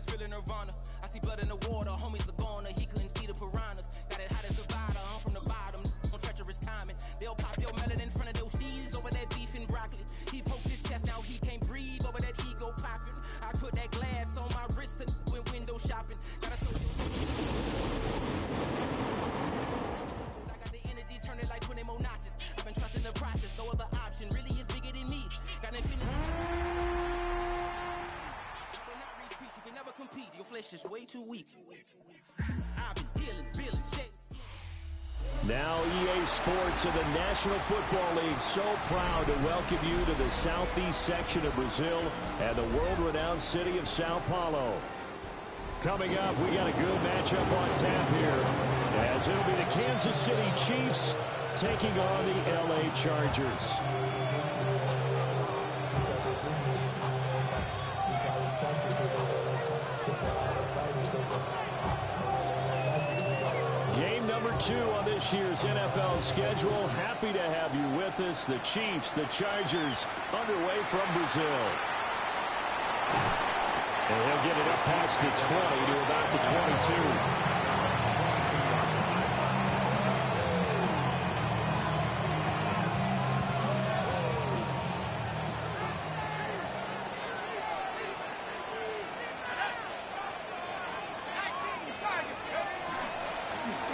it's real Nirvana. I see blood in the water, homies are gone. He couldn't see the piranhas. Got it hot as Nevada, I'm from the bottom. On treacherous timing. They'll pop your melon in front of those seeds over that beef and broccoli. He poked his chest, now he can't breathe over that ego popping. I put that glass on my wrist and went window shopping. Got a soldier. I got the energy, turn it like 20 more notches. I've been trusting the process, no other option really is bigger than me. Got infinity. I will not retreat, you can never compete. Your flesh is way too weak. I've been dealing, shakes. Now EA Sports and the National Football League so proud to welcome you to the southeast section of Brazil and the world-renowned city of Sao Paulo. Coming up, we got a good matchup on tap here, as it'll be the Kansas City Chiefs taking on the LA Chargers. Game number 2 on this year's NFL schedule. Happy to have you with us. The Chiefs, the Chargers, underway from Brazil. And he'll get it up past the 20 to about the 22.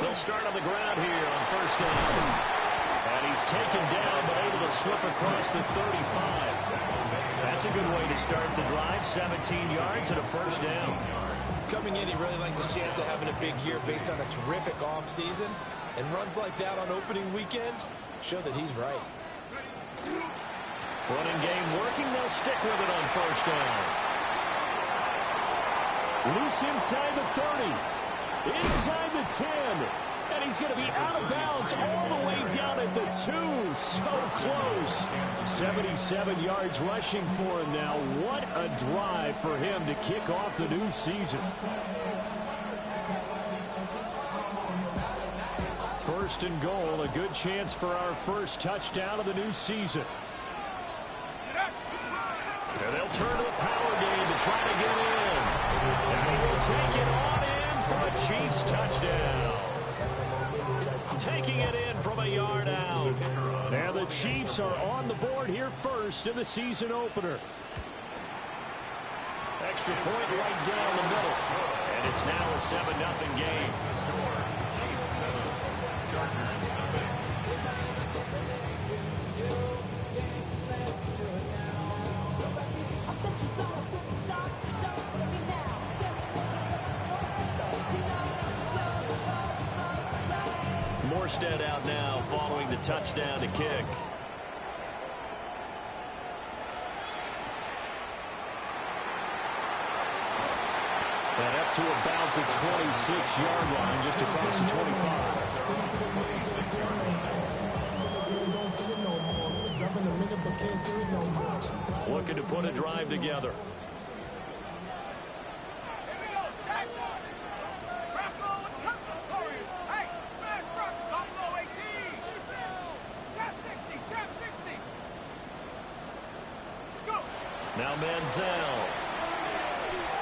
They'll start on the ground here on first down. And he's taken down but able to slip across the 35. That's a good way to start the drive. 17 yards and a first down. Coming in, he really liked his chance of having a big year based on a terrific offseason. And runs like that on opening weekend show that he's right. Running game working. They'll stick with it on first down. Loose inside the 30. Inside the 10. And he's going to be out of bounds all the way down at the 2. So close. 77 yards rushing for him now. What a drive for him to kick off the new season. First and goal, a good chance for our first touchdown of the new season. And they'll turn to the power game to try to get in. And they will take it on in for a Chiefs touchdown. Taking it in from a yard out. And the Chiefs are on the board here first in the season opener. Extra point right down the middle. And it's now a 7-0 game. Morstead out now following the touchdown to kick. And up to about the 26-yard line, just across the 25. Looking to put a drive together. Now Manziel.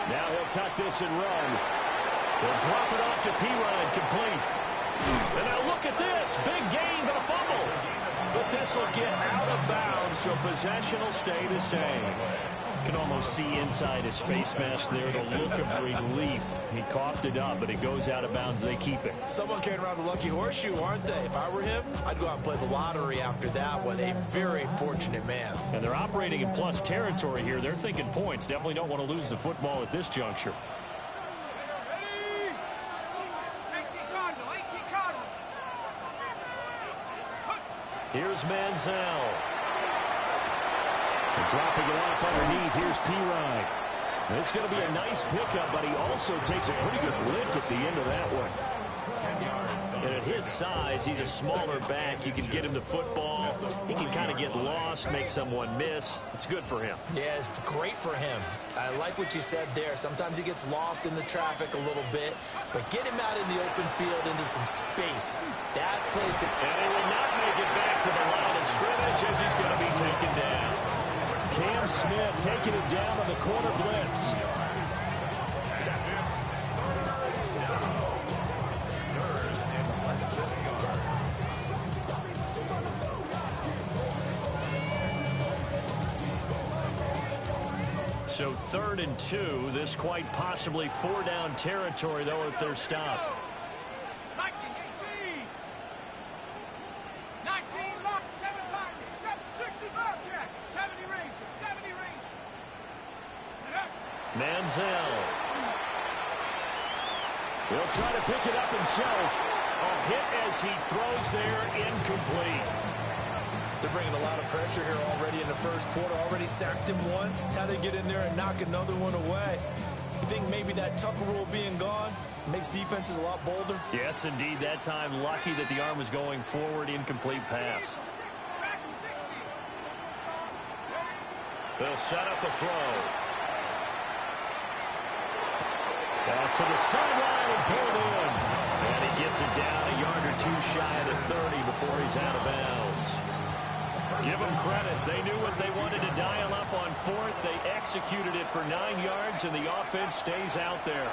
Now he'll tuck this and run. He'll drop it off to P-Ryan, complete. And now look at this. Big gain, but a fumble. But this will get out of bounds, so possession will stay the same. Can almost see inside his face mask there the look of relief. He coughed it up, but it goes out of bounds. They keep it. Someone carrying around a lucky horseshoe, aren't they? If I were him, I'd go out and play the lottery after that one. A very fortunate man. And they're operating in plus territory here. They're thinking points. Definitely don't want to lose the football at this juncture. Here's Manziel. Dropping it off underneath. Here's P-Ryan. It's going to be a nice pickup, but he also takes a pretty good lick at the end of that one. And at his size, he's a smaller back. You can get him the football. He can kind of get lost, make someone miss. It's good for him. Yeah, it's great for him. I like what you said there. Sometimes he gets lost in the traffic a little bit, but get him out in the open field into some space. That's place to... And he will not make it back to the line of scrimmage as he's going to be taken down. Cam Smith taking it down on the corner blitz. So 3rd and 2. This quite possibly 4-down territory, though, if they're stopped. 19, 19, lock, 7 pocket, 60 Bobcat, 70 Ranger, 70 Ranger. Manziel. He'll try to pick it up himself. A hit as he throws there, incomplete. They're bringing a lot of pressure here already in the first quarter. Already sacked him once. How to get in there and knock another one away. You think maybe that Tucker rule being gone makes defenses a lot bolder? Yes, indeed. That time, lucky that the arm was going forward. Incomplete pass. They'll set up a throw. Pass to the sideline and pulled in. And he gets it down a yard or two shy of the 30 before he's out of bounds. Give them credit. They knew what they wanted to dial up on 4th. They executed it for 9 yards, and the offense stays out there.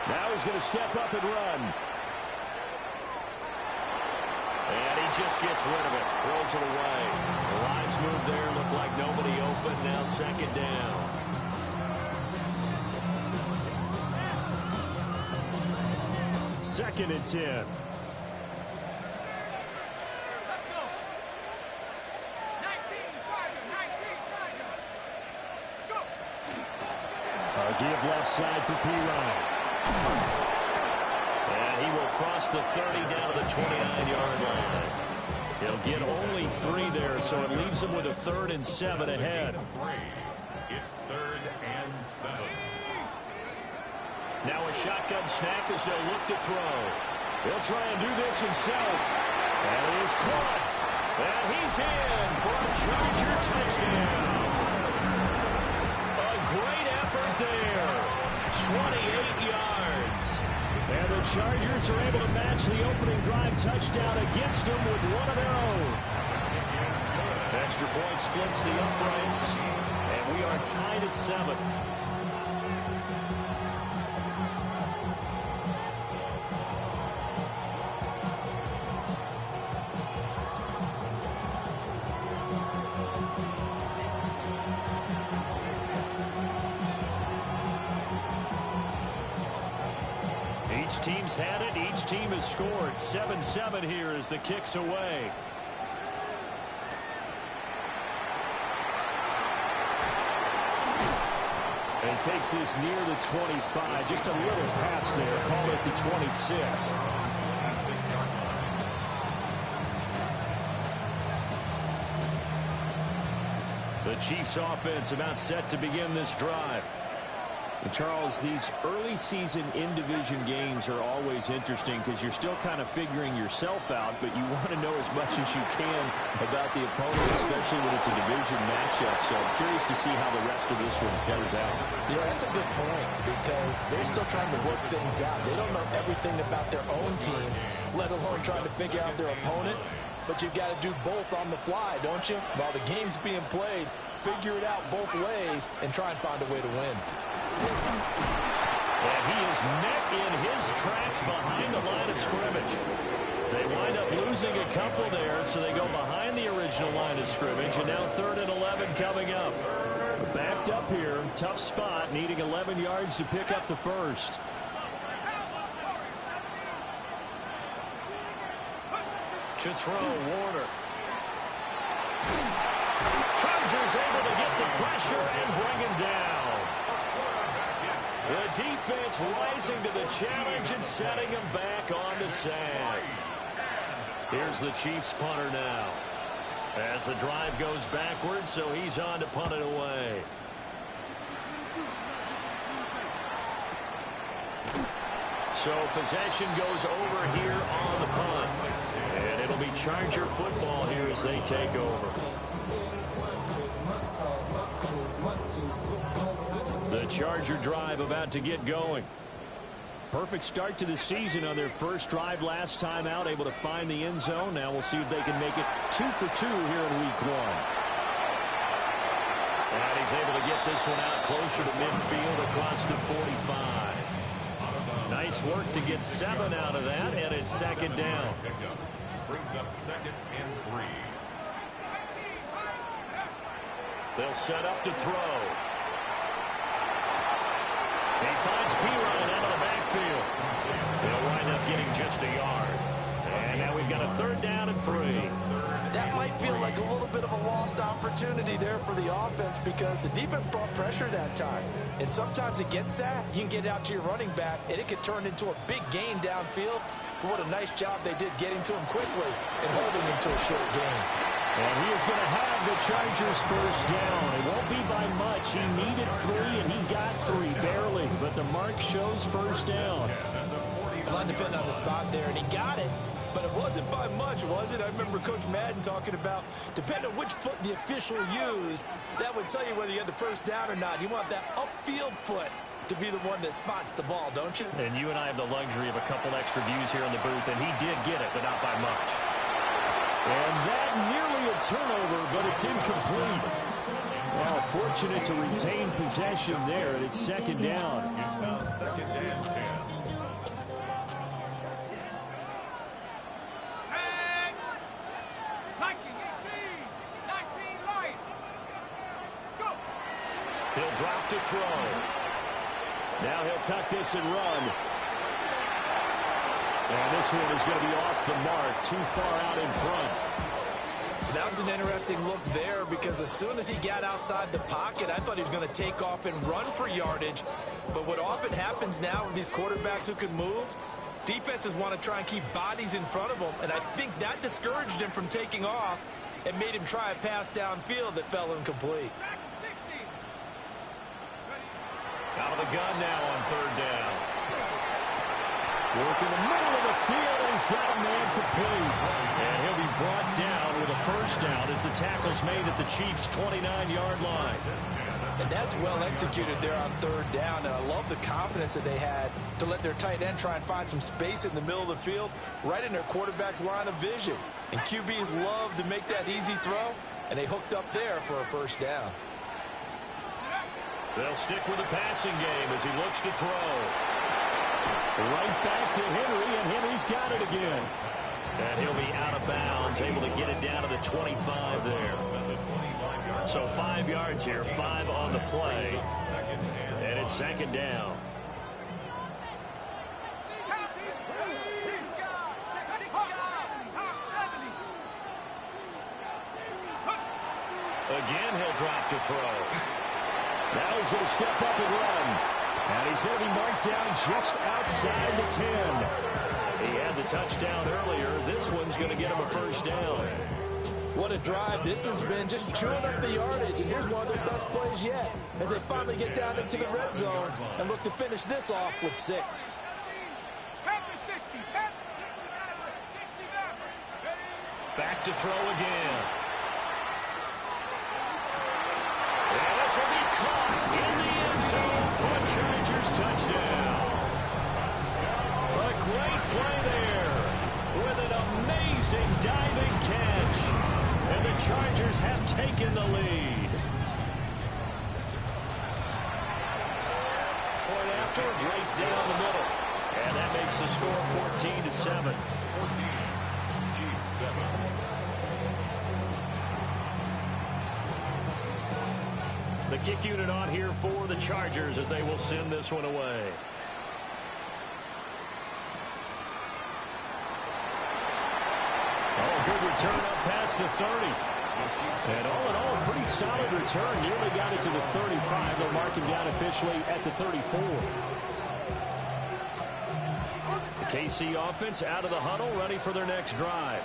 Now he's going to step up and run. And he just gets rid of it. Throws it away. The lines move there. Look like nobody open. Now 2nd down. Second and 10. Give left side for P-Ryan. And he will cross the 30 down to the 29-yard line. He'll get only 3 there, so it leaves him with a 3rd and 7 ahead. It's 3rd and 7. Now a shotgun snap as they'll look to throw. He'll try and do this himself. And he is caught. And he's in for a Charger touchdown. Great effort there. 28 yards. And the Chargers are able to match the opening drive touchdown against them with one of their own. Extra point splits the uprights. And we are tied at 7. Each team's had it. Each team has scored. 7-7 here as the kick's away. And he takes this near the 25. Just a little pass there. Call it the 26. The Chiefs offense about set to begin this drive. And Charles, these early season in-division games are always interesting because you're still kind of figuring yourself out, but you want to know as much as you can about the opponent, especially when it's a division matchup. So I'm curious to see how the rest of this one plays out. Yeah, that's a good point because they're still trying to work things out. They don't know everything about their own team, let alone trying to figure out their opponent. But you've got to do both on the fly, don't you? While the game's being played, figure it out both ways and try and find a way to win. And he is met in his tracks behind the line of scrimmage. They wind up losing a couple there, so they go behind the original line of scrimmage, and now 3rd and 11 coming up. Backed up here, tough spot, needing 11 yards to pick up the first. To throw, Warner. Chargers able to get the pressure and bring him down. The defense rising to the challenge and setting him back on the sand. Here's the Chiefs punter now. As the drive goes backwards, so he's on to punt it away. So possession goes over here on the punt. And it'll be Charger football here as they take over. The Charger drive about to get going. Perfect start to the season on their first drive last time out, able to find the end zone. Now we'll see if they can make it 2 for 2 here in week 1. And he's able to get this one out closer to midfield across the 45. Nice work to get 7 out of that, and it's 2nd down. Brings up 2nd and 3. They'll set up to throw. He finds P-Ryan out of the backfield. They'll wind up getting just a yard. And now we've got a 3rd down and 3. That might feel like a little bit of a lost opportunity there for the offense because the defense brought pressure that time. And sometimes against that, you can get out to your running back, and it could turn into a big gain downfield. But what a nice job they did getting to him quickly and holding him to a short gain. And he is going to have the Chargers 1st down. It won't be by much. He needed 3, and he got 3, barely. But the mark shows 1st down. A lot depending on the spot there, and he got it. But it wasn't by much, was it? I remember Coach Madden talking about, depending on which foot the official used, that would tell you whether you had the 1st down or not. You want that upfield foot to be the one that spots the ball, don't you? And you and I have the luxury of a couple extra views here in the booth, and he did get it, but not by much. And that nearly a turnover, but it's incomplete. Well, fortunate to retain possession there, and it's 2nd down. It's now 2nd and 10. He'll drop to throw. Now he'll tuck this and run. And this one is going to be off the mark, too far out in front. That was an interesting look there because as soon as he got outside the pocket, I thought he was going to take off and run for yardage. But what often happens now with these quarterbacks who can move, defenses want to try and keep bodies in front of them. And I think that discouraged him from taking off and made him try a pass downfield that fell incomplete. Out of the gun now on 3rd down. Work in the middle of the field, and he's got a man complete. And he'll be brought down with a 1st down as the tackle's made at the Chiefs' 29-yard line. And that's well executed there on 3rd down. And I love the confidence that they had to let their tight end try and find some space in the middle of the field, right in their quarterback's line of vision. And QBs love to make that easy throw, and they hooked up there for a 1st down. They'll stick with the passing game as he looks to throw. Right back to Henry, and Henry's got it again. And he'll be out of bounds, able to get it down to the 25 there. So 5 yards here, 5 on the play. And it's 2nd down. Again, he'll drop to throw. Now he's going to step up and run. And he's going to be marked down just outside the 10. He had the touchdown earlier. This one's going to get him a 1st down. What a drive. This has been just chewing up the yardage. And here's one of their best plays yet as they finally get down into the red zone and look to finish this off with 6. Back to throw again. And this will be caught in the end zone for a Chargers touchdown. A great play there with an amazing diving catch. And the Chargers have taken the lead. Point after, right down the middle. And that makes the score 14-7. 14-7. The kick unit on here for the Chargers as they will send this one away. Oh, good return up past the 30. And all in all, a pretty solid return. Nearly got it to the 35. They'll mark him down officially at the 34. The KC offense out of the huddle, ready for their next drive.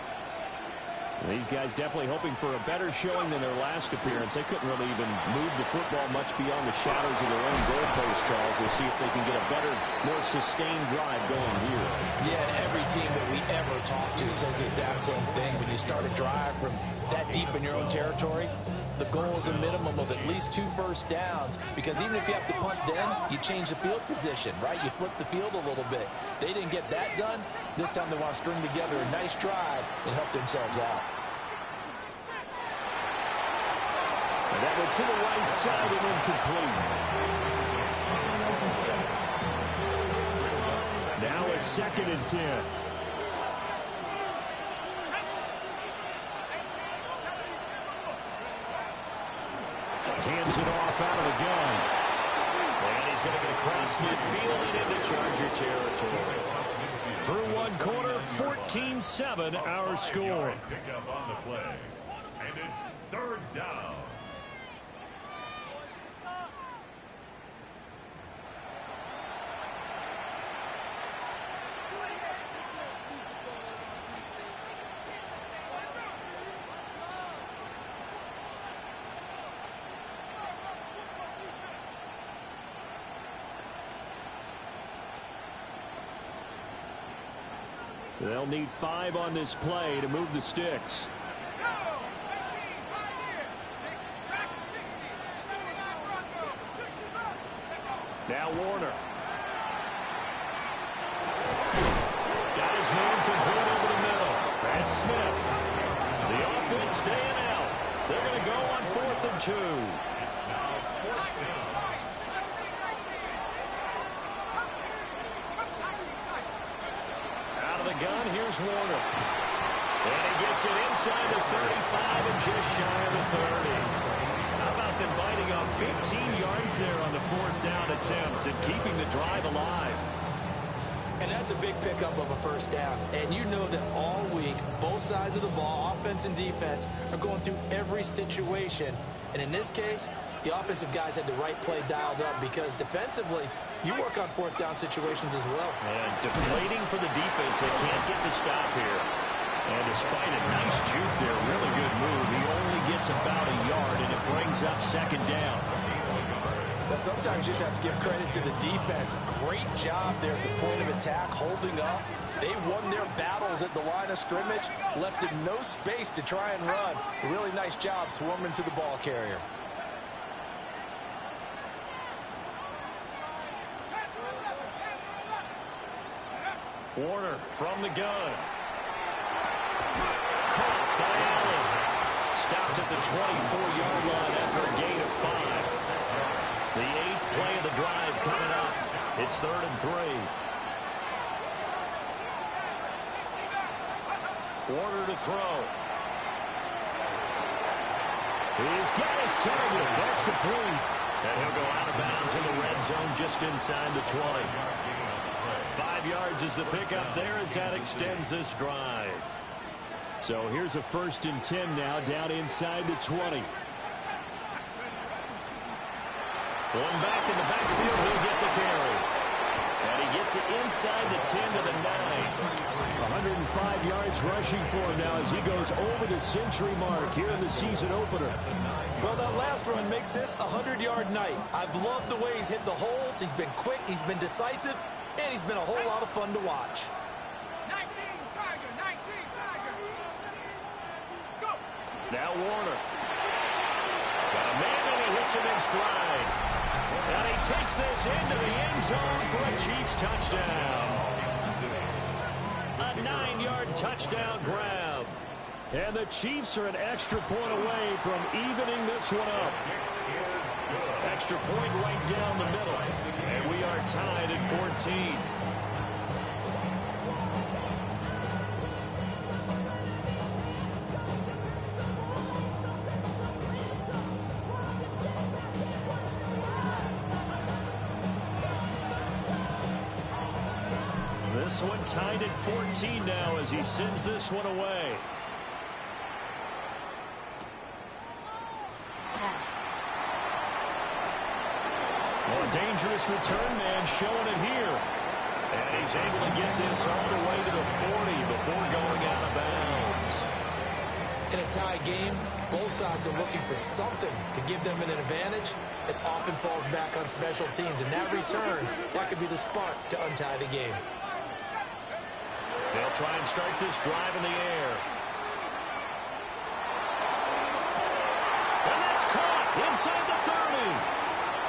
These guys definitely hoping for a better showing than their last appearance. They couldn't really even move the football much beyond the shadows of their own goalpost, Charles. We'll see if they can get a better, more sustained drive going here. Yeah, and every team that we ever talk to says the exact same thing. When you start a drive from that deep in your own territory, the goal is a minimum of at least 2 first downs, because even if you have to punt then, you change the field position, right? You flip the field a little bit. They didn't get that done. This time they want to string together a nice drive and help themselves out. And that went to the right side and incomplete. Now a 2nd and 10. hands it off out of the gun. And he's going to get across midfield and into Charger territory. Through one quarter, 14-7 our score. Pick up on the play. And it's third down. They'll need 5 on this play to move the sticks. Now Warner. Got his man complete over the middle. That's Smith. The offense staying out. They're going to go on 4th and 2. It's now 4th down. Gun, here's Warner. And he gets it inside the 35 and just shy of the 30. How about them biting off 15 yards there on the 4th down attempt and keeping the drive alive? And that's a big pickup of a first down. And you know that all week, both sides of the ball, offense and defense, are going through every situation. And in this case, the offensive guys had the right play dialed up because defensively, you work on 4th down situations as well. And deflating for the defense. They can't get to stop here. And despite a nice juke there, really good move, he only gets about a yard, and it brings up 2nd down. But sometimes you just have to give credit to the defense. Great job there at the point of attack, holding up. They won their battles at the line of scrimmage, left it no space to try and run. Really nice job swarming to the ball carrier. Warner from the gun. Caught by Allen. Stopped at the 24-yard line after a gain of 5. The 8th play of the drive coming up. It's 3rd and 3. Warner to throw. He's got his target. That's complete. And he'll go out of bounds in the red zone just inside the 20. 5 yards is the pickup there as that extends this drive. So here's a 1st and 10 now down inside the 20. Going back in the backfield, he'll get the carry. And he gets it inside the 10 to the 9. 105 yards rushing for him now as he goes over the century mark here in the season opener. Well, that last run makes this a 100-yard night. I've loved the way he's hit the holes. He's been quick. He's been decisive. And he's been a whole lot of fun to watch. 19, Tiger, 19, Tiger. Go. Now Warner. Got a man and he hits him in stride. And he takes this into the end zone for a Chiefs touchdown. A 9-yard touchdown grab. And the Chiefs are an extra point away from evening this one up. Extra point right down the middle. And we are tied at 14. This one tied at 14 now as he sends this one away. Well, a dangerous return man showing it here. And he's able to get this all the way to the 40 before going out of bounds. In a tie game, both sides are looking for something to give them an advantage. It often falls back on special teams. And that return, that could be the spark to untie the game. They'll try and start this drive in the air. And that's caught inside the 30.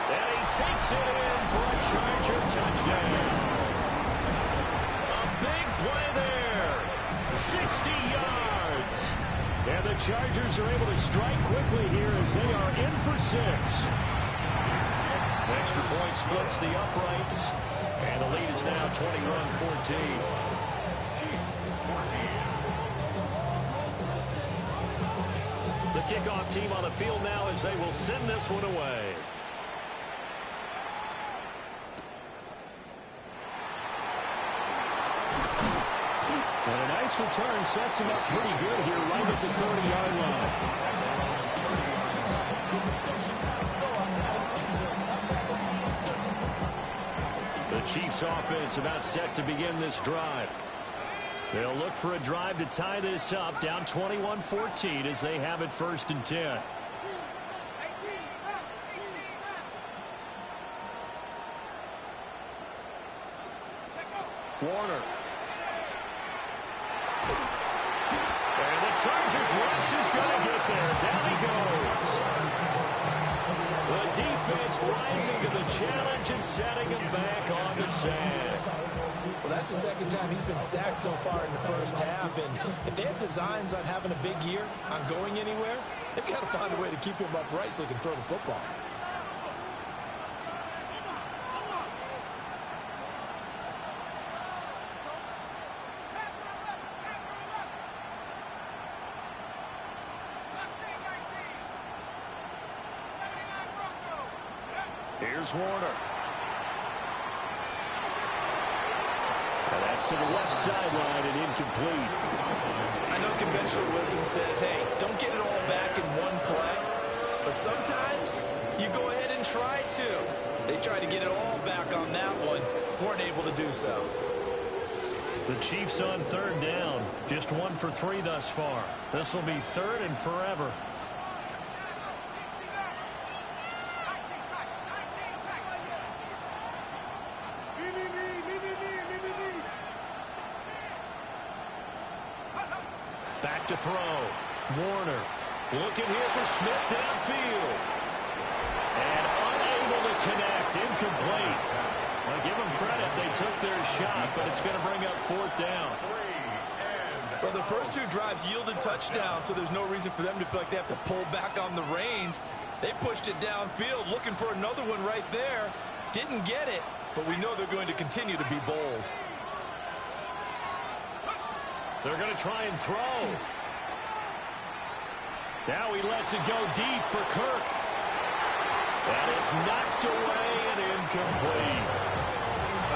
And he takes it in for a Charger touchdown. A big play there. 60 yards. And the Chargers are able to strike quickly here as they are in for 6. Extra point splits the uprights. And the lead is now 21-14. The kickoff team on the field now as they will send this one away. And a nice return sets him up pretty good here right at the 30-yard line. The Chiefs offense about set to begin this drive. They'll look for a drive to tie this up, down 21-14 as they have it 1st and 10. Warner. And the Chargers rush is going to get there. Down he goes. The defense rising to the challenge and setting him back on the sack. Well, that's the second time he's been sacked so far in the first half. And if they have designs on having a big year, on going anywhere, they've got to find a way to keep him upright so he can throw the football. Here's Warner. And that's to the left sideline and incomplete. I know conventional wisdom says, hey, don't get it all back in one play. But sometimes you go ahead and try to. They tried to get it all back on that one. Weren't able to do so. The Chiefs on 3rd down. Just 1 for 3 thus far. This will be 3rd and forever. Back to throw. Warner looking here for Smith downfield. And unable to connect. Incomplete. Well, give them credit. They took their shot, but it's going to bring up 4th down. Well, the first 2 drives yielded touchdowns, so there's no reason for them to feel like they have to pull back on the reins. They pushed it downfield, looking for another one right there. Didn't get it, but we know they're going to continue to be bold. They're going to try and throw. Now he lets it go deep for Kirk. And it's knocked away and incomplete.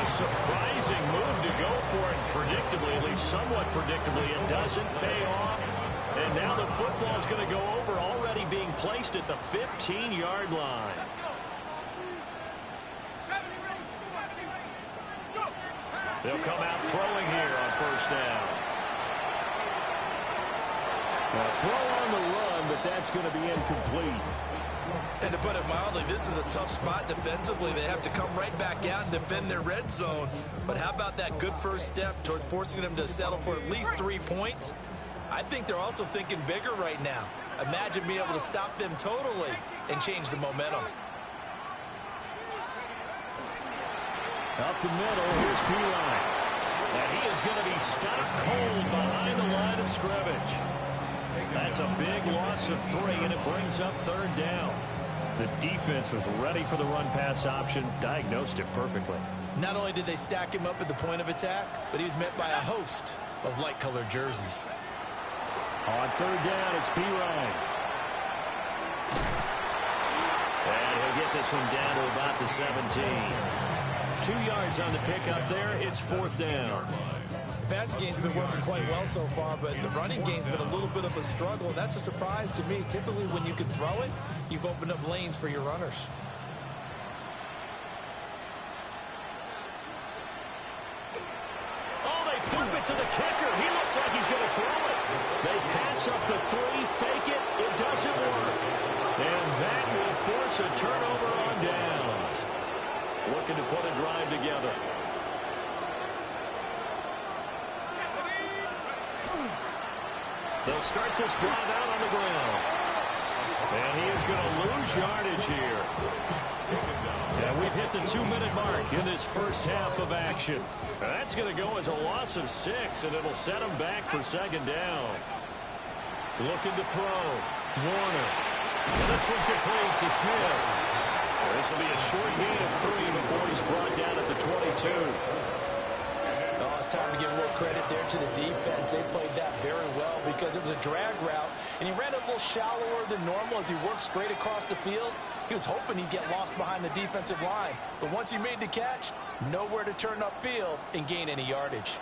A surprising move to go for it predictably, at least somewhat predictably. It doesn't pay off. And now the football's going to go over, already being placed at the 15-yard line. They'll come out throwing here on 1st down. A throw on the run, but that's going to be incomplete. And to put it mildly, this is a tough spot defensively. They have to come right back out and defend their red zone. But how about that good first step towards forcing them to settle for at least 3 points? I think they're also thinking bigger right now. Imagine being able to stop them totally and change the momentum. Up the middle, here's P-Line. And he is going to be stopped cold behind the line of scrimmage. That's a big loss of 3, and it brings up 3rd down. The defense was ready for the run-pass option, diagnosed it perfectly. Not only did they stack him up at the point of attack, but he was met by a host of light-colored jerseys. On 3rd down, it's P-Line. And he'll get this one down to about the 17. 2 yards on the pickup there. It's 4th down. The passing game's been working quite well so far, but the running game's been a little bit of a struggle. That's a surprise to me. Typically, when you can throw it, you've opened up lanes for your runners. Oh, they flip it to the kicker. He looks like he's going to throw it. They pass up the 3, fake it. It doesn't work. And that will force a turnover on downs. Looking to put a drive together. They'll start this drive out on the ground. And he is going to lose yardage here. And we've hit the 2-minute mark in this first half of action. That's going to go as a loss of 6, and it'll set him back for 2nd down. Looking to throw. Warner. And this one complete to Smith. This will be a short gain of 3 before he's brought down at the 22. Oh, it's time to give a little credit there to the defense. They played that very well because it was a drag route, and he ran a little shallower than normal as he worked straight across the field. He was hoping he'd get lost behind the defensive line, but once he made the catch, nowhere to turn upfield and gain any yardage.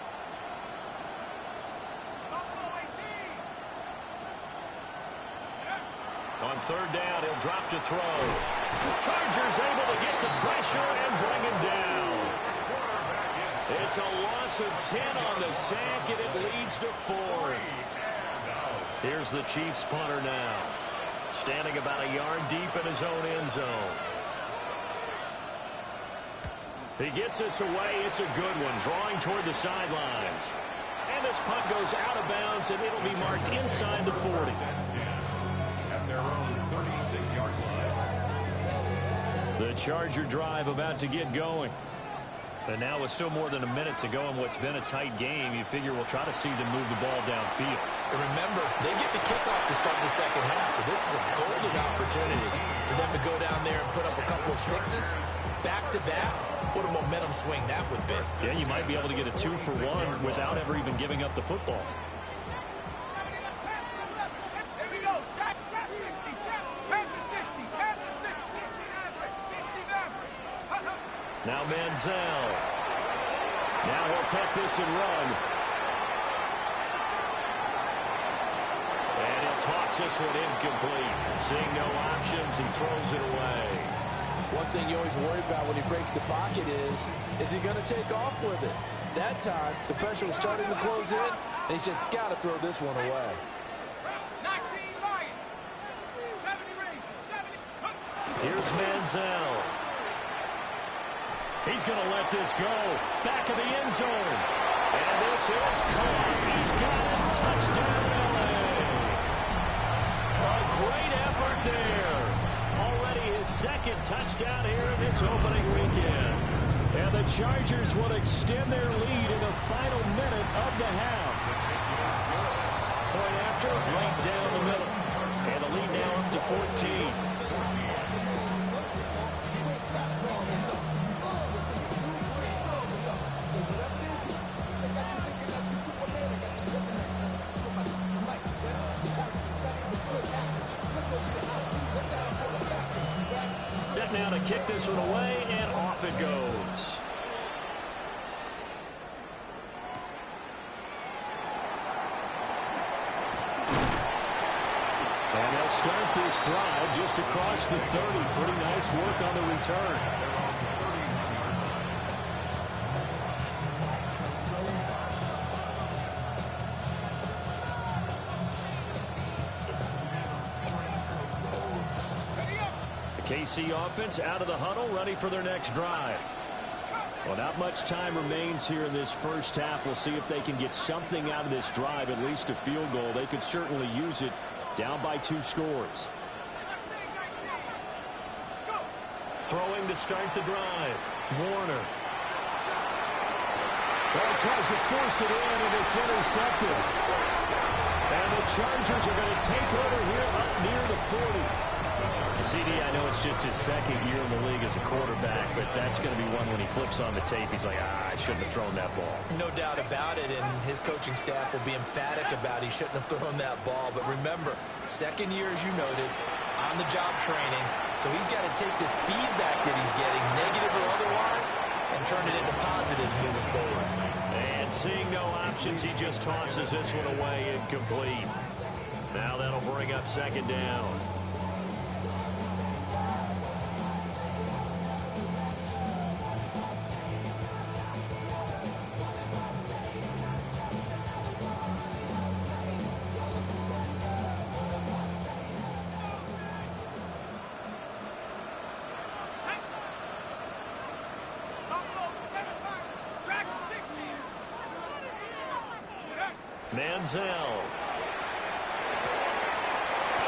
On third down, he'll drop to throw. Chargers able to get the pressure and bring him down. It's a loss of 10 on the sack, and it leads to 4th. Here's the Chiefs punter now, standing about a yard deep in his own end zone. He gets this away. It's a good one, drawing toward the sidelines. And this punt goes out of bounds, and it'll be marked inside the 40. Their own 36-yard line. The Charger drive about to get going. And now with still more than a minute to go in what's been a tight game, you figure we'll try to see them move the ball downfield. And remember, they get the kickoff to start the second half, so this is a golden opportunity for them to go down there and put up a couple of sixes back-to-back. What a momentum swing that would be. Yeah, you might be able to get a 2-for-1 without ever even giving up the football. Now Manziel. Now he'll take this and run. And he'll toss this one incomplete. Seeing no options, he throws it away. One thing you always worry about when he breaks the pocket is he going to take off with it? That time, the pressure was starting to close in, and he's just got to throw this one away. Here's Manziel. He's going to let this go. Back of the end zone. And this is caught. He's got it. Touchdown, LA. A great effort there. Already his second touchdown here in this opening weekend. And the Chargers will extend their lead in the final minute of the half. Point after, right down the middle. And the lead now up to 14. Set now to kick this one away, and off it goes. And they'll start this drive just across the 30. Pretty nice work on the return. KC offense out of the huddle, ready for their next drive. Well, not much time remains here in this first half. We'll see if they can get something out of this drive, at least a field goal. They could certainly use it, down by 2 scores. Throwing to start the drive. Warner. Well, tries to force it in, and it's intercepted. And the Chargers are going to take over here up near the 40. CD, I know it's just his second year in the league as a quarterback, but that's going to be one when he flips on the tape. He's like, I shouldn't have thrown that ball. No doubt about it, and his coaching staff will be emphatic about he shouldn't have thrown that ball. But remember, second year, as you noted, on-the-job training, so he's got to take this feedback that he's getting, negative or otherwise, and turn it into positives moving forward. And seeing no options, he just tosses this one away incomplete. Now that'll bring up second down. Manziel.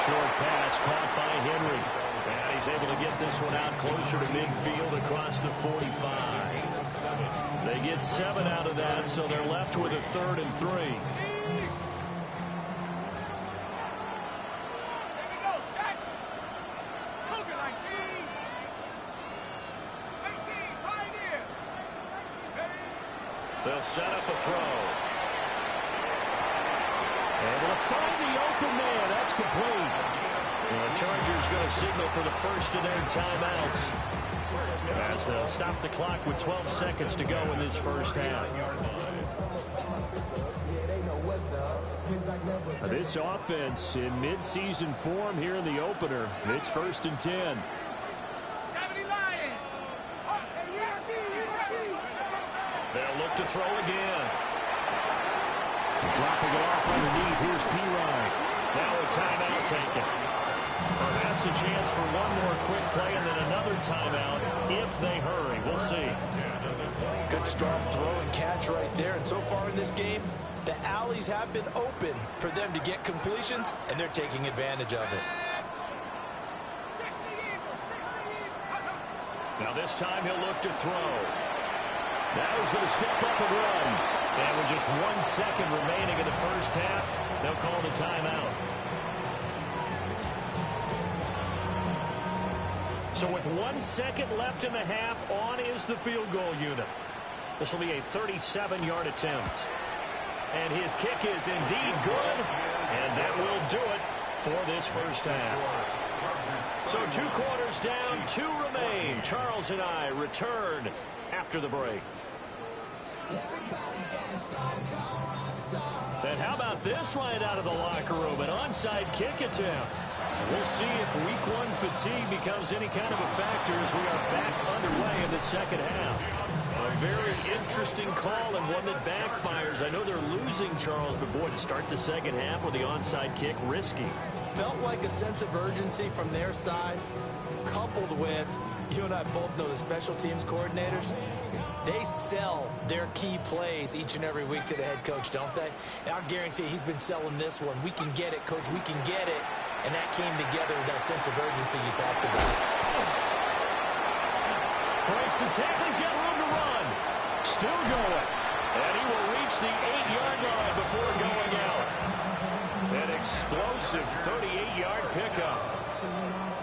Short pass caught by Henry. And he's able to get this one out closer to midfield across the 45. They get 7 out of that, so they're left with a 3rd and 3. They'll set up a throw. Able to find the open man. That's complete. And the Chargers going to signal for the first of their timeouts, as they'll stop the clock with 12 seconds to go in this first half. This offense in mid-season form here in the opener. It's 1st and 10. They'll look to throw again. Dropping it off underneath. Here's P-Ryan. Now a timeout taken. Perhaps a chance for one more quick play and then another timeout if they hurry. We'll see. Good strong throw and catch right there. And so far in this game, the alleys have been open for them to get completions, and they're taking advantage of it. Now this time he'll look to throw. Now he's going to step up and run. And with just 1 second remaining in the first half, they'll call the timeout. So with 1 second left in the half, on is the field goal unit. This will be a 37-yard attempt. And his kick is indeed good. And that will do it for this first half. So 2 quarters down, 2 remain. Charles and I return after the break. And how about this right out of the locker room? An onside kick attempt. We'll see if week 1 fatigue becomes any kind of a factor as we are back underway in the second half. A very interesting call and one that backfires. I know they're losing, Charles, but boy, to start the second half with the onside kick, risky. Felt like a sense of urgency from their side, coupled with, you and I both know the special teams coordinators. They sell their key plays each and every week to the head coach, don't they? And I'll guarantee he's been selling this one. We can get it, coach. We can get it. And that came together with that sense of urgency you talked about. Breaks the tackle. He's got room to run. Still going. And he will reach the 8-yard line before going out. An explosive 38-yard pickup.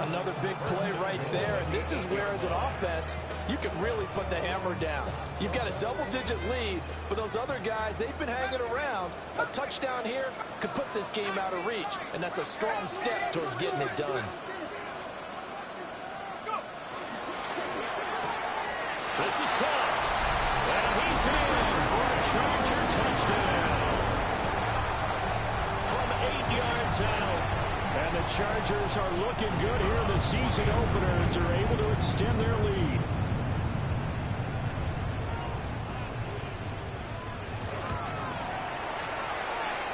Another big play right there, and this is where, as an offense, you can really put the hammer down. You've got a double-digit lead, but those other guys, they've been hanging around. A touchdown here could put this game out of reach, and that's a strong step towards getting it done. This is caught, and he's in for a Charger touchdown. From 8 yards out. And the Chargers are looking good here in the season opener as they're able to extend their lead.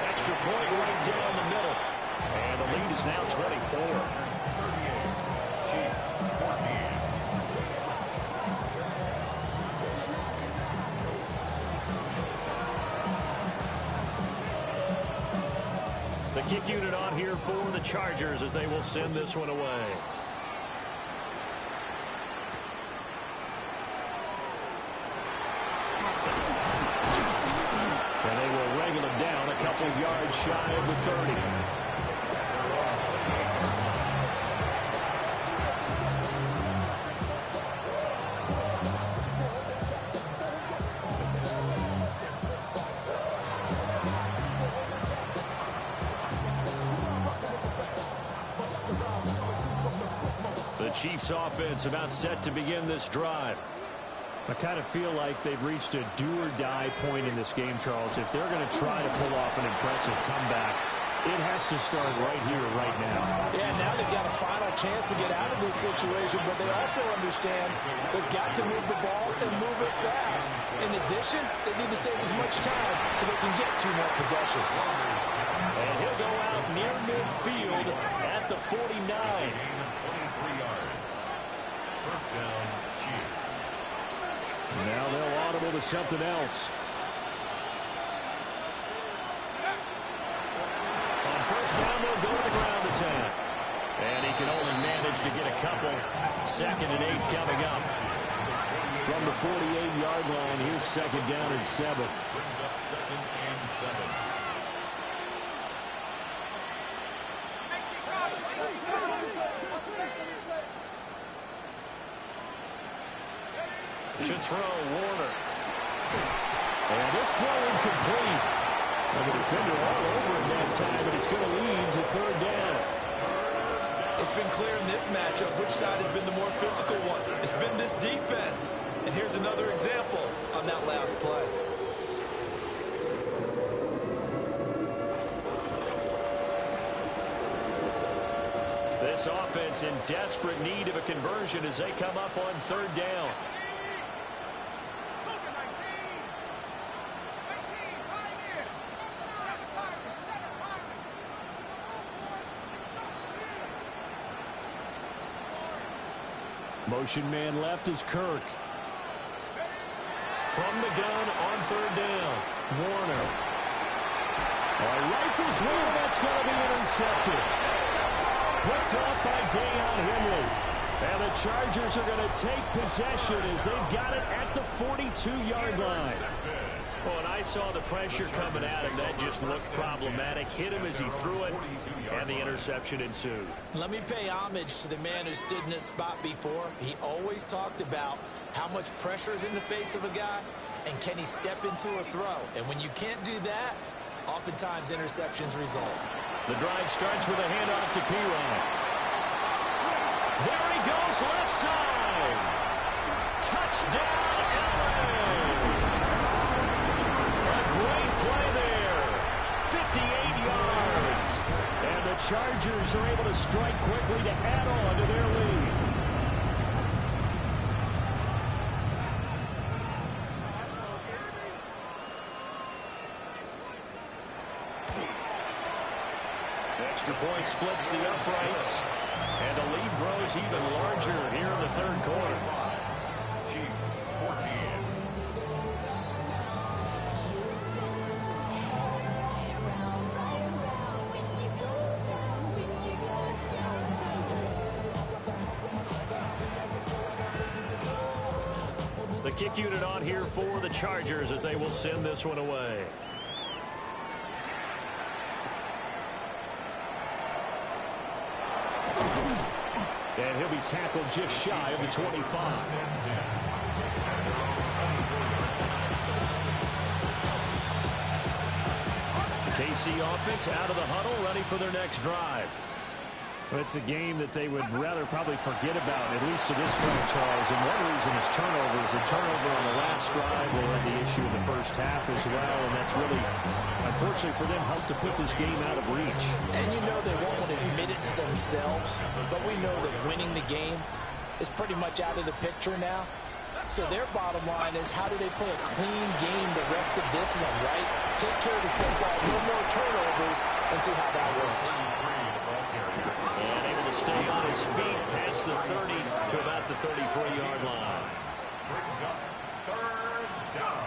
Extra point right down the middle. And the lead is now 24. Chiefs 14. The kick unit on here for the Chargers as they will send this one away. And they will wrangle him down a couple of yards shy of the 30. The Chiefs offense about set to begin this drive. I kind of feel like they've reached a do-or-die point in this game, Charles. If they're going to try to pull off an impressive comeback, it has to start right here, right now. Yeah, now they've got a final chance to get out of this situation, but they also understand they've got to move the ball and move it fast. In addition, they need to save as much time so they can get 2 more possessions. And he'll go out near midfield at the 49. 23 yards. First down, Chiefs. Now they'll audible to something else. On first down, they'll go to the ground attack. And he can only manage to get a couple. 2nd and 8 coming up. From the 48-yard line, here's 2nd down and 7. Brings up 2nd and 7. Should throw Warner. And This throw incomplete. And the defender all over him that time, but it's going to lead to third down. It's been clear in this matchup which side has been the more physical one. It's been this defense. And here's another example on that last play. This offense in desperate need of a conversion as they come up on third down. Motion man left is Kirk. From the gun on third down, Warner. Rifles one, that's going to be intercepted. Picked off by Deion Henley. And the Chargers are going to take possession as they've got it at the 42-yard line. Well, and I saw the pressure coming at him. That just looked problematic. Hit him as he threw it, and the interception ensued. Let me pay homage to the man who stood in this spot before. He always talked about how much pressure is in the face of a guy, and can he step into a throw. And when you can't do that, oftentimes interceptions result. The drive starts with a handoff to P-Rod. There he goes, left side. Touchdown, LA. A great play there. 58 yards. And the Chargers are able to strike quickly to add on to their lead. Extra point splits the uprights, and the lead grows even larger here in the third quarter. Chiefs 14. The kick unit on here for the Chargers as they will send this one away. And he'll be tackled just shy of the 25. The KC offense out of the huddle, ready for their next drive. Well, it's a game that they would rather probably forget about, at least to this point, Charles. And one reason is turnovers. A turnover on the last drive. They had the issue in the first half as well, and that's really, unfortunately for them, helped to put this game out of reach. And you know they won't want to admit it to themselves, but we know that winning the game is pretty much out of the picture now. So their bottom line is, how do they play a clean game the rest of this one, right? Take care of the football, no more turnovers, and see how that works. And able to stay on his feet past the 30 to about the 33-yard line. Brings up third down.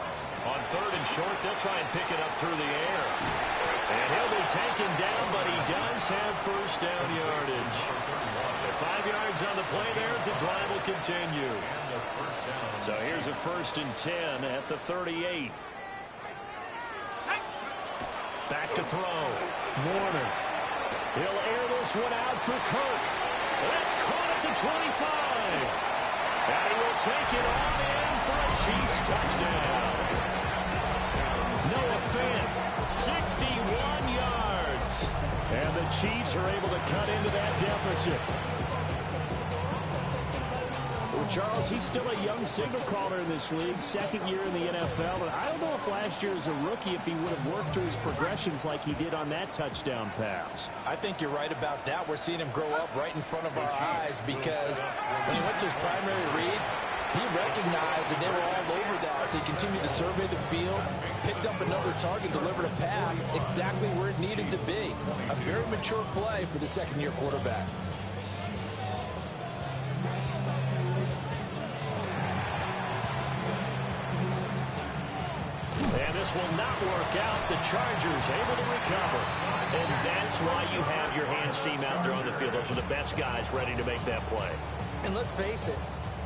On third and short, they'll try and pick it up through the air. And he'll be taken down, but he does have first down yardage. 5 yards on the play there as the drive will continue. So here's a 1st and 10 at the 38. Back to throw. Warner. He'll air this one out for Kirk. That's caught at the 25. And he will take it on in for a Chiefs touchdown. Noah Fant, 61 yards. And the Chiefs are able to cut into that deficit. Well, Charles, he's still a young signal caller in this league, second year in the NFL. But I don't know if last year as a rookie, if he would have worked through his progressions like he did on that touchdown pass. I think you're right about that. We're seeing him grow up right in front of our eyes, because when he went to his primary read, he recognized that they were all over that. So he continued to survey the field, picked up another target, delivered a pass exactly where it needed to be. A very mature play for the second-year quarterback. And this will not work out. The Chargers able to recover. And that's why you have your hands team out there on the field. Those are the best guys ready to make that play. And let's face it,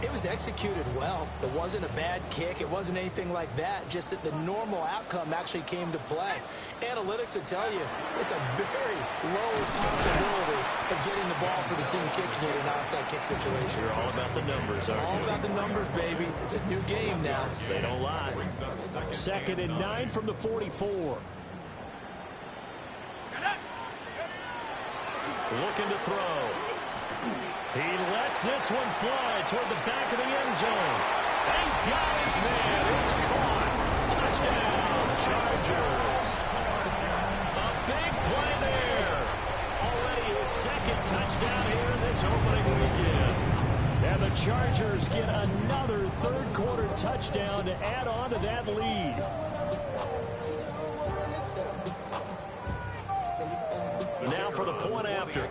It was executed well. It wasn't a bad kick. It wasn't anything like that. Just that the normal outcome actually came to play. Analytics will tell you it's a very low possibility of getting the ball for the team kicking it in an onside kick situation. You're all about the numbers, aren't you? All about the numbers, baby. It's a new game now. They don't lie. 2nd and 9 from the 44. Looking to throw. He lets this one fly toward the back of the end zone. And he's got his man. It's caught. Touchdown, Chargers. A big play there. Already his 2nd touchdown here in this opening weekend. And the Chargers get another 3rd quarter touchdown to add on to that lead. Now for the point after.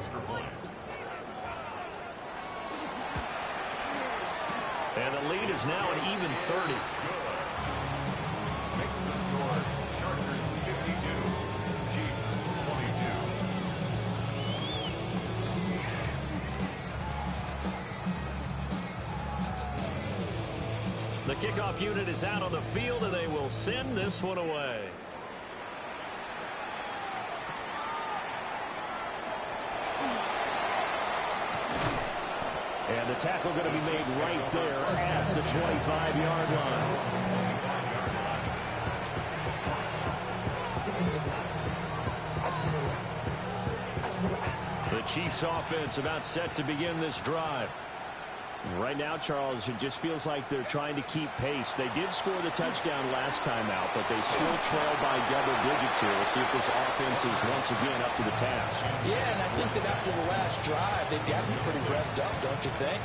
And the lead is now an even 30. Makes the score Chargers 52, Chiefs 22. The kickoff unit is out on the field, and they will send this one away. And the tackle going to be made right there at the 25-yard line. The Chiefs offense about set to begin this drive. Right now, Charles, it just feels like they're trying to keep pace. They did score the touchdown last time out, but they still trail by double digits here. We'll see if this offense is once again up to the task. Yeah, and I think that after the last drive, they've got to be pretty revved up, don't you think?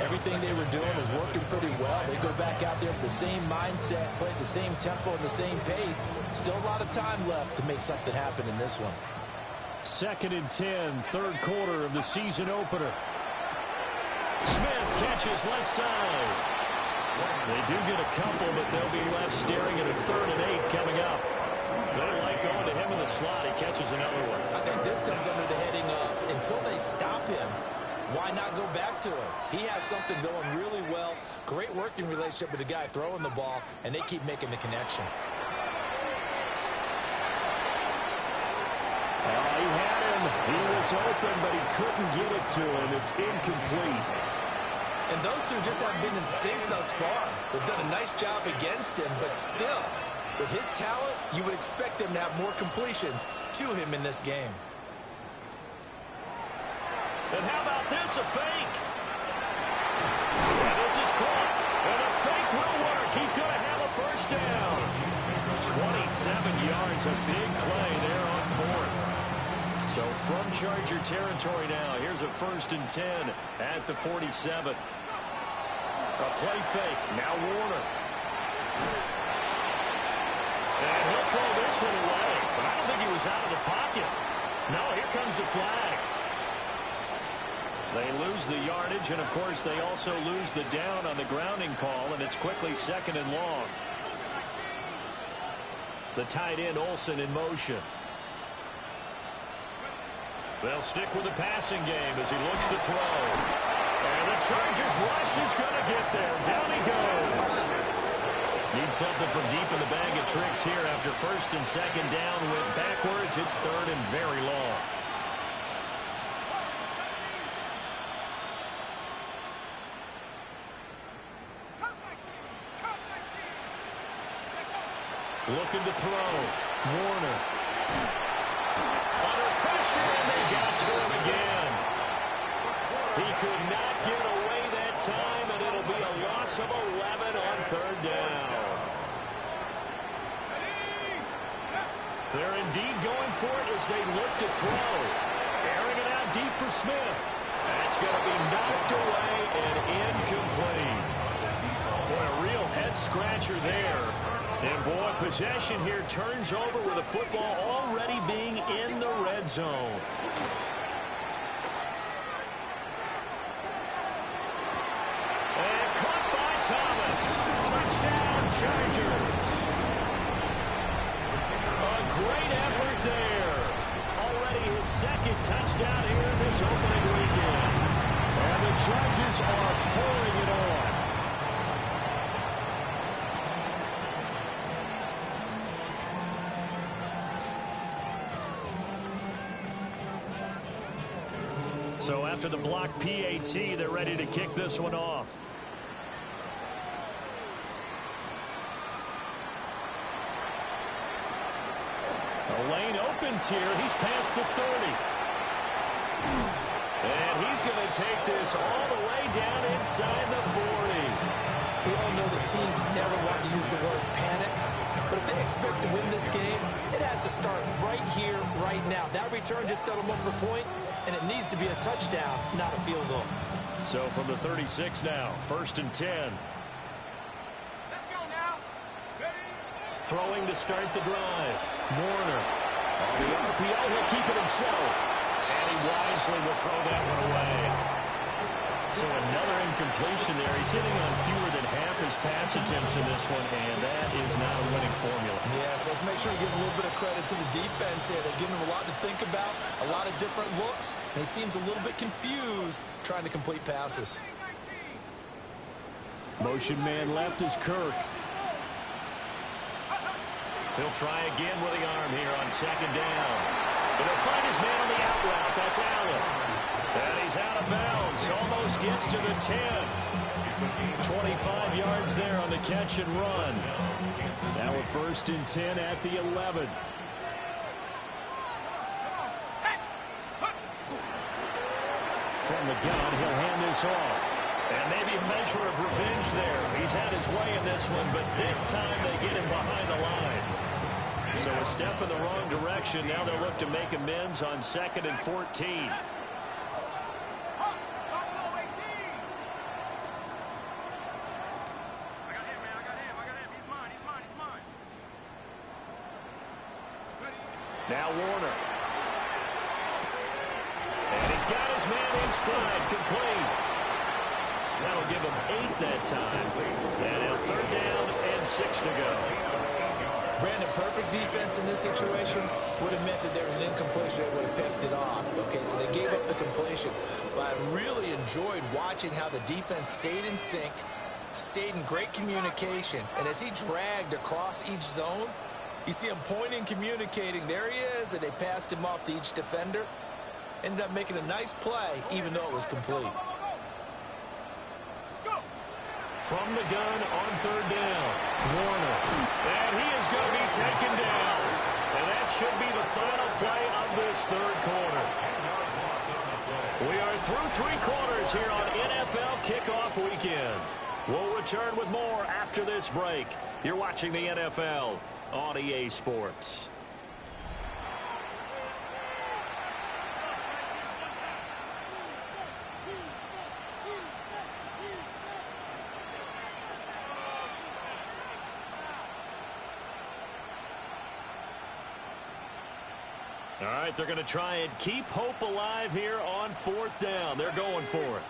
Everything they were doing was working pretty well. They go back out there with the same mindset, play at the same tempo and the same pace. Still a lot of time left to make something happen in this one. 2nd and 10, 3rd quarter of the season opener. Smith catches left side. They do get a couple, but they'll be left staring at a 3rd and 8 coming up. They like going to him in the slot. He catches another one. I think this comes under the heading of, until they stop him, why not go back to him? He has something going really well. Great working relationship with the guy throwing the ball, and they keep making the connection. He had him. He was open, but he couldn't get it to him. It's incomplete. And those two just haven't been in sync thus far. They've done a nice job against him, but still, with his talent, you would expect them to have more completions to him in this game. And how about this, a fake? And this is caught. And a fake will work. He's going to have a first down. 27 yards, a big play there on 4th. So from Charger territory now, here's a 1st and 10 at the 47. A play fake. Now Warner. And he'll throw this one away. But I don't think he was out of the pocket. No, here comes the flag. They lose the yardage, and, of course, they also lose the down on the grounding call, and it's quickly 2nd and long. The tight end, Olsen, in motion. They'll stick with the passing game as he looks to throw. And the Chargers rush is going to get there. Down he goes. Need something from deep in the bag of tricks here after 1st and 2nd down went backwards. It's 3rd and very long. Looking to throw. Warner. Under pressure, and they got to him again. He could not get away that time, and it'll be a loss of 11 on 3rd down. They're indeed going for it as they look to throw. Airing it out deep for Smith. That's going to be knocked away and incomplete. Boy, a real head-scratcher there. And, boy, possession here turns over with the football already being in the red zone. And caught by Thomas. Touchdown, Chargers. A great effort there. Already his 2nd touchdown here in this opening weekend. And the Chargers are pouring it on. So after the block PAT, they're ready to kick this one off. The lane opens here. He's past the 30. And he's going to take this all the way down inside the 40. We all know the teams never want to use the word panic, but if they expect to win this game, it has to start right here, right now. That return just set them up for points, and it needs to be a touchdown, not a field goal. So from the 36 now, 1st and 10. Let's go now. Ready? Throwing to start the drive. Warner. On the RPO, he'll keep it himself. And he wisely will throw that one away. So another incompletion there. He's hitting on fewer than half his pass attempts in this one, and that is not a winning formula. Yes, let's make sure we give a little bit of credit to the defense here. They're giving him a lot to think about, a lot of different looks, and he seems a little bit confused trying to complete passes. Motion man left is Kirk. He'll try again with the arm here on 2nd down. But he'll find his man on the out route. That's Allen. And he's out of bounds. Almost gets to the 10. 25 yards there on the catch and run. Now a 1st and 10 at the 11. From the gun, he'll hand this off. And maybe a measure of revenge there. He's had his way in this one, but this time they get him behind the line. So a step in the wrong direction. Now they'll look to make amends on 2nd and 14. Now Warner. And he's got his man in stride, complete. That'll give him 8 that time. And now 3rd down and 6 to go. Brandon, perfect defense in this situation would have meant that there was an incompletion that would have picked it off. Okay, so they gave up the completion. But I really enjoyed watching how the defense stayed in sync, stayed in great communication, and as he dragged across each zone, you see him pointing, communicating. There he is, and they passed him off to each defender. Ended up making a nice play, even though it was complete. From the gun on 3rd down, Warner. And he is going to be taken down. And that should be the final play of this 3rd quarter. We are through 3 quarters here on NFL Kickoff Weekend. We'll return with more after this break. You're watching the NFL on EA Sports. All right, they're going to try and keep hope alive here on 4th down. They're going for it.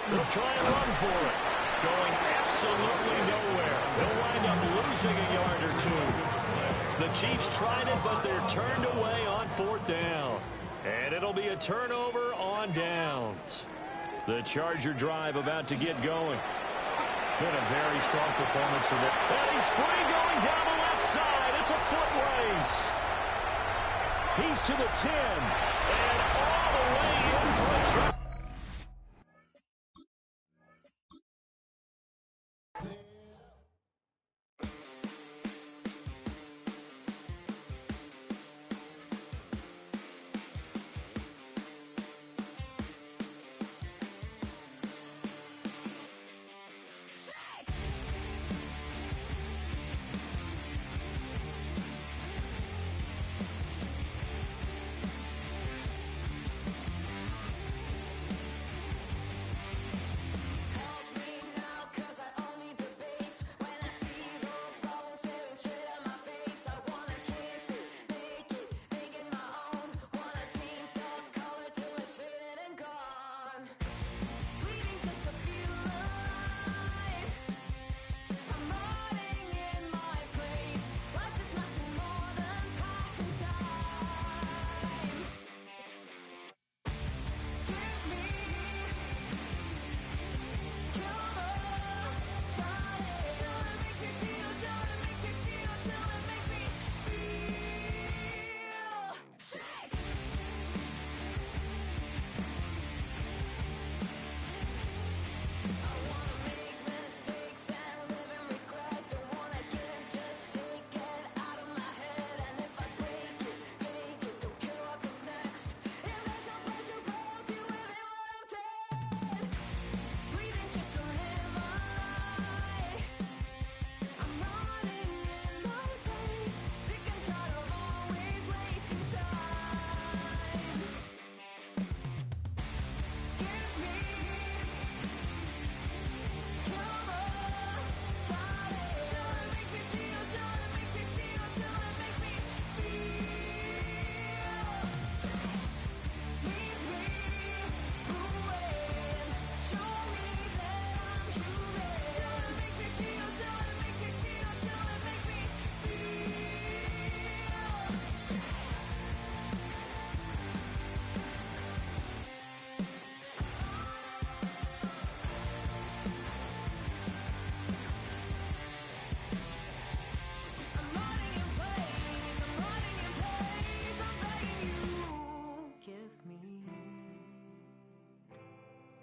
They'll try and run for it. Going absolutely nowhere. They'll wind up losing a yard or 2. The Chiefs tried it, but they're turned away on 4th down. And it'll be a turnover on downs. The Charger drive about to get going. Been a very strong performance for them. And he's free going down the left side. It's a foot race. He's to the 10. And all the way in for a try.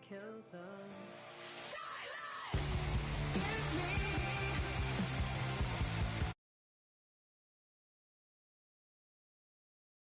kill them.